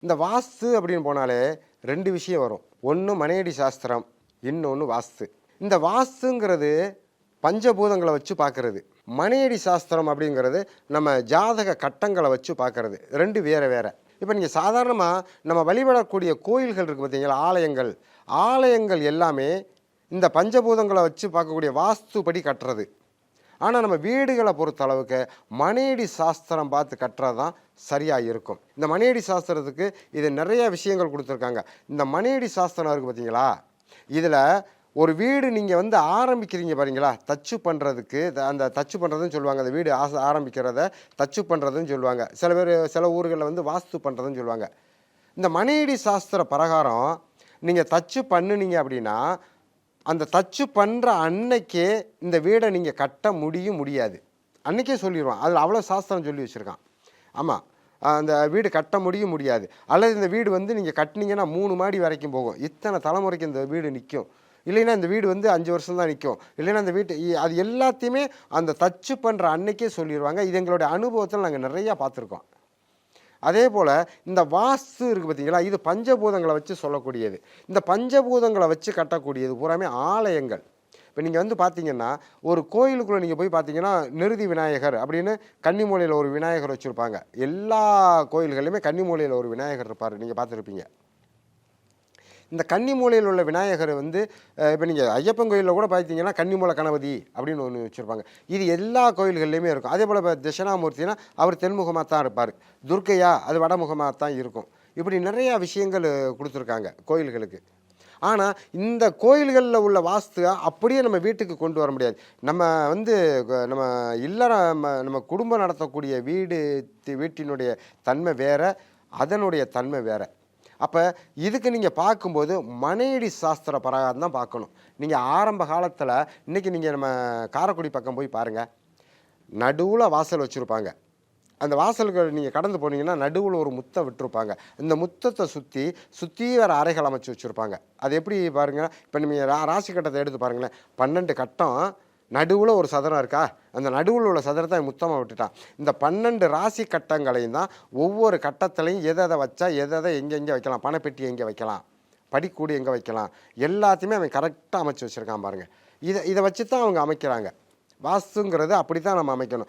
இந்த வாஸ்து அப்படின்னு போனாலே 2 விஷயம் வரும். ஒன்று மனையடி சாஸ்திரம், இன்னொன்று வாஸ்து. இந்த வாஸ்துங்கிறது பஞ்சபூதங்களை வச்சு பார்க்கறது. மனையடி சாஸ்திரம் அப்படிங்கிறது நம்ம ஜாதக கட்டங்களை வச்சு பார்க்கறது. 2 வேற வேற. இப்போ நீங்கள் சாதாரணமாக நம்ம வழிபடக்கூடிய கோயில்கள் இருக்குது பார்த்தீங்களா, ஆலயங்கள். ஆலயங்கள் எல்லாமே இந்த பஞ்சபூதங்களை வச்சு பார்க்கக்கூடிய வாஸ்துப்படி கட்டுறது. ஆனால் நம்ம வீடுகளை பொறுத்த அளவுக்கு மனையடி சாஸ்திரம் பார்த்து கட்டுறது தான் சரியாக இருக்கும். இந்த மனையடி சாஸ்திரத்துக்கு இது நிறைய விஷயங்கள் கொடுத்துருக்காங்க. இந்த மனையடி சாஸ்திரம் இருக்குது பார்த்தீங்களா, இதில் ஒரு வீடு நீங்கள் வந்து ஆரம்பிக்கிறீங்க பாருங்களா, தச்சு பண்ணுறதுக்கு அந்த தச்சு பண்ணுறதுன்னு சொல்லுவாங்க. அந்த வீடு ஆரம்பிக்கிறத தச்சு பண்ணுறதுன்னு சொல்லுவாங்க. சில பேர் சில ஊர்களில் வந்து வாஸ்து பண்ணுறதுன்னு சொல்லுவாங்க. இந்த மனையடி சாஸ்திர பிரகாரம் நீங்கள் தச்சு பண்ணுனீங்க அப்படின்னா, அந்த தச்சு பண்ணுற அன்னைக்கே இந்த வீடை நீங்கள் கட்ட முடியாது. அன்றைக்கே சொல்லிடுவான். அதில் அவ்வளோ சாஸ்திரம் சொல்லி வச்சுருக்கான். ஆமாம், அந்த வீடு கட்ட முடியாது. அல்லது இந்த வீடு வந்து நீங்கள் கட்டினீங்கன்னா 3 மாடி வரைக்கும் போகும். இத்தனை தலைமுறைக்கு இந்த வீடு நிற்கும். இல்லைன்னா இந்த வீடு வந்து 5 வருஷம் தான் நிற்கும். இல்லைன்னா இந்த வீட்டு அது எல்லாத்தையுமே அந்த தச்சு பண்ணுற அன்னைக்கே சொல்லிடுவாங்க. இது எங்களுடைய அனுபவத்தில் நாங்கள் நிறையா பார்த்துருக்கோம். அதே போல் இந்த வாஸ்து இருக்குது பார்த்தீங்களா, இது பஞ்சபூதங்களை வச்சு சொல்லக்கூடியது. இந்த பஞ்சபூதங்களை வச்சு கட்டக்கூடியது பூராமே ஆலயங்கள். இப்போ நீங்கள் வந்து பார்த்தீங்கன்னா, ஒரு கோயிலுக்குள்ளே நீங்கள் போய் பார்த்தீங்கன்னா, நிருதி விநாயகர் அப்படின்னு கன்னிமூலையில் ஒரு விநாயகர் வச்சுருப்பாங்க. எல்லா கோயில்கள்லையுமே கன்னிமூலையில் ஒரு விநாயகர் இருப்பார், நீங்கள் பார்த்துருப்பீங்க. இந்த கன்னிமூலையில் உள்ள விநாயகர் வந்து இப்போ நீங்கள் ஐயப்பன் கோயிலில் கூட பார்த்தீங்கன்னா கன்னிமூலை கணபதி அப்படின்னு ஒன்று வச்சுருப்பாங்க. இது எல்லா கோயில்கள்லையுமே இருக்கும். அதே போல் இப்போ தட்சிணாமூர்த்தினா அவர் தென்முகமாக தான் இருப்பார். துர்க்கையா அது வடமுகமாக தான் இருக்கும். இப்படி நிறையா விஷயங்கள் கொடுத்துருக்காங்க கோயில்களுக்கு. ஆனால் இந்த கோயில்களில் உள்ள வாஸ்து அப்படியே நம்ம வீட்டுக்கு கொண்டு வர முடியாது. நம்ம வந்து நம்ம இல்லறம் நம்ம குடும்பம் நடத்தக்கூடிய வீட்டினுடைய தன்மை வேறு, அதனுடைய தன்மை வேறு. அப்போ இதுக்கு நீங்கள் பார்க்கும்போது மனையடி சாஸ்திர பிரகாரம் தான் பார்க்கணும். நீங்கள் ஆரம்ப காலத்தில் இன்றைக்கி நீங்கள் நம்ம காரைக்குடி பக்கம் போய் பாருங்கள், நடுவில் வாசல் வச்சுருப்பாங்க. அந்த வாசல்கள் நீங்கள் கடந்து போனீங்கன்னா நடுவில் ஒரு முத்தை விட்டுருப்பாங்க. இந்த முத்தத்தை சுற்றி வேறு அறைகள் அமைச்சு வச்சுருப்பாங்க. அது எப்படி பாருங்கள், இப்போ நீங்கள் ராசி கட்டத்தை எடுத்து பாருங்களேன். 12 கட்டம், நடுவில் ஒரு சதுரம் இருக்கா, அந்த நடுவில் உள்ள சதுரத்தை முத்தமாக விட்டுட்டான். இந்த 12 ராசி கட்டங்களையும் தான் ஒவ்வொரு கட்டத்திலையும் எதை வச்சா எதை எங்கே வைக்கலாம், பணப்பெட்டி எங்கே வைக்கலாம், படிக்கூடு எங்கே வைக்கலாம், எல்லாத்தையுமே அவன் கரெக்டாக அமைச்சு வச்சுருக்கான் பாருங்கள். இதை வச்சு தான் அவங்க அமைக்கிறாங்க. வாஸ்துங்கிறது அப்படி தான் நம்ம அமைக்கணும்.